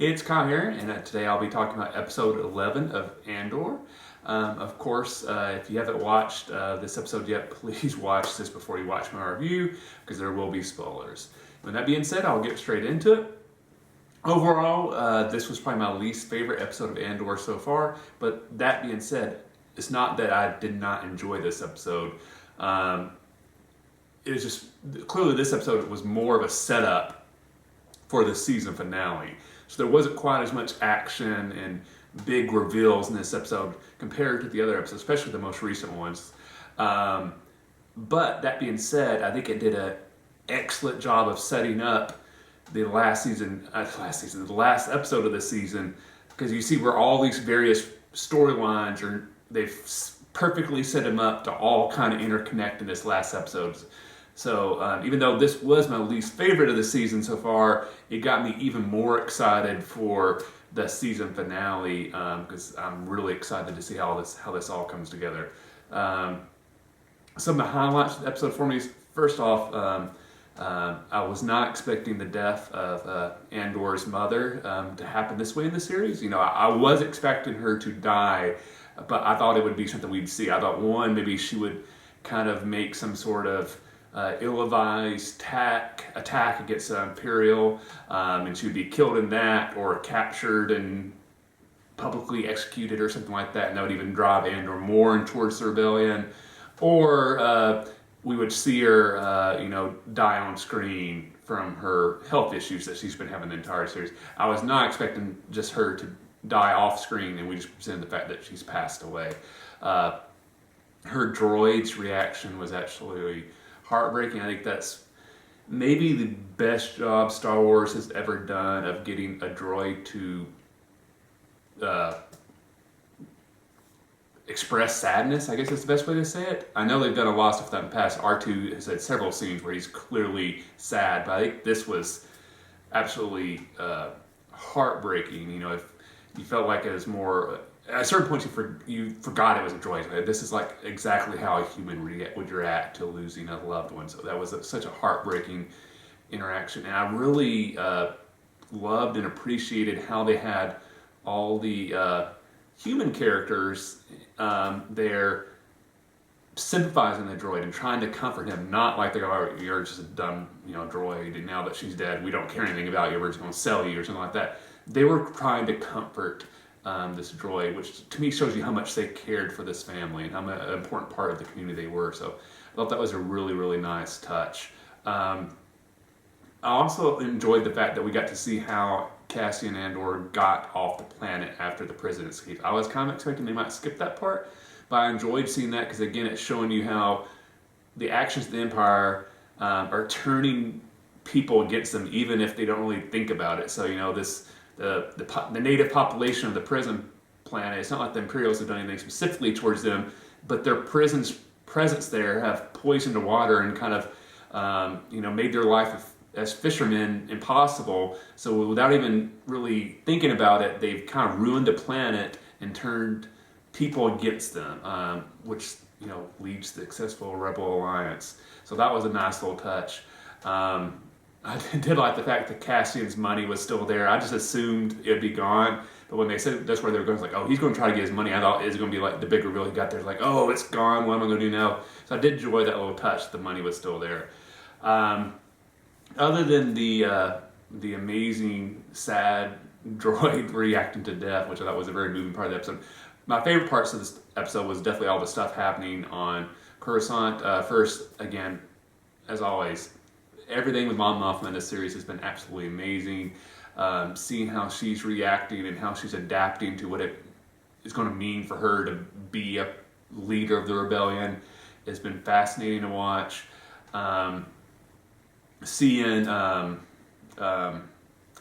It's Kyle here, and today I'll be talking about episode 11 of Andor. Of course, if you haven't watched this episode yet, please watch this before you watch my review, because there will be spoilers. With that being said, I'll get straight into it. Overall, this was probably my least favorite episode of Andor so far, but that being said, it's not that I did not enjoy this episode. It was just, clearly this episode was more of a setup for the season finale. So there wasn't quite as much action and big reveals in this episode compared to the other episodes, especially the most recent ones. But that being said, I think it did an excellent job of setting up the last episode of the season, because you see where all these various storylines are, they've perfectly set them up to all kind of interconnect in this last episode. So even though this was my least favorite of the season so far, it got me even more excited for the season finale, because I'm really excited to see how this all comes together. Some of the highlights of the episode for me is, first off, I was not expecting the death of Andor's mother to happen this way in the series. You know, I was expecting her to die, but I thought it would be something we'd see. I thought, one, maybe she would kind of make some sort of ill-advised attack against Imperial, and she would be killed in that, or captured and publicly executed or something like that, and that would even drive Andor more towards the rebellion. Or we would see her, die on screen from her health issues that she's been having the entire series. I was not expecting just her to die off screen, and we just presented the fact that she's passed away. Her droid's reaction was actually heartbreaking. I think that's maybe the best job Star Wars has ever done of getting a droid to express sadness, I guess is the best way to say it. I know they've done a lot of stuff that in the past. R2 has had several scenes where he's clearly sad, but I think this was absolutely heartbreaking. You know, if you felt like it was more, at a certain point you forgot it was a droid. This is like exactly how a human would react to losing a loved one. So that was such a heartbreaking interaction, and I really loved and appreciated how they had all the human characters there sympathizing the droid and trying to comfort him, not like they go, "Oh, you're just a dumb, droid, and now that she's dead, we don't care anything about you. We're just going to sell you," or something like that. They were trying to comfort this droid, which to me shows you how much they cared for this family and how an important part of the community they were. So I thought that was a really, really nice touch. I also enjoyed the fact that we got to see how Cassian Andor got off the planet after the prison escape. I was kind of expecting they might skip that part, but I enjoyed seeing that because, again, it's showing you how the actions of the Empire are turning people against them, even if they don't really think about it. So, the native population of the prison planet, it's not like the Imperials have done anything specifically towards them, but their presence there have poisoned the water and kind of, made their life as fishermen impossible. So without even really thinking about it, they've kind of ruined the planet and turned people against them, which leads to the successful Rebel Alliance. So that was a nice little touch. I did like the fact that Cassian's money was still there. I just assumed it'd be gone, but when they said that's where they were going, it's like, oh, he's going to try to get his money. I thought it was going to be like the big reveal he got there. It's like, oh, it's gone. What am I going to do now? So I did enjoy that little touch. The money was still there. Other than the amazing, sad droid reacting to death, which I thought was a very moving part of the episode, my favorite parts of this episode was definitely all the stuff happening on Coruscant. First, again, as always, everything with Mon Mothma in this series has been absolutely amazing. Seeing how she's reacting and how she's adapting to what it is going to mean for her to be a leader of the rebellion has been fascinating to watch. Seeing how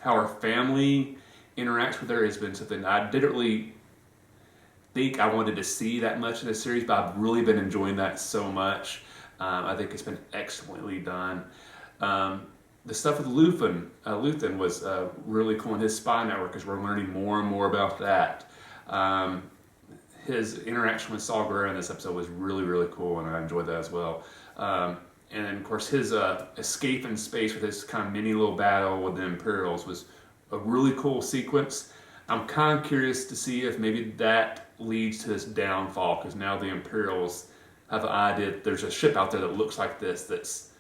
her family interacts with her has been something I didn't really think I wanted to see that much in the series, but I've really been enjoying that so much. I think it's been excellently done. The stuff with Luthen was really cool in his spy network, because we're learning more and more about that. His interaction with Saw Gerrera in this episode was really, really cool, and I enjoyed that as well. And then, of course, his escape in space with his kind of mini little battle with the Imperials was a really cool sequence. I'm kind of curious to see if maybe that leads to his downfall, because now the Imperials have an idea that there's a ship out there that looks like this that's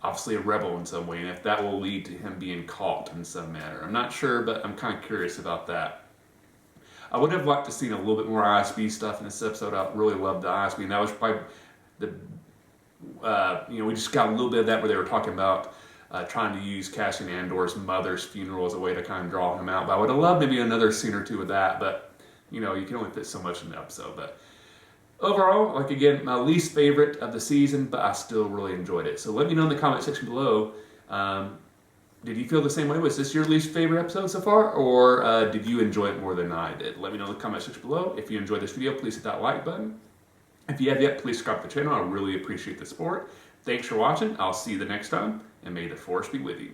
obviously a rebel in some way, and if that will lead to him being caught in some manner. I'm not sure, but I'm kind of curious about that. I would have liked to see a little bit more ISB stuff in this episode. I really loved the ISB, and that was probably the we just got a little bit of that where they were talking about trying to use Cassian Andor's mother's funeral as a way to kind of draw him out. But I would have loved maybe another scene or two of that, but you can only fit so much in the episode. But overall, like again, my least favorite of the season, but I still really enjoyed it. So let me know in the comment section below. Did you feel the same way? Was this your least favorite episode so far, or did you enjoy it more than I did? Let me know in the comment section below. If you enjoyed this video, please hit that like button. If you have yet, please subscribe to the channel. I really appreciate the support. Thanks for watching. I'll see you the next time, and may the Force be with you.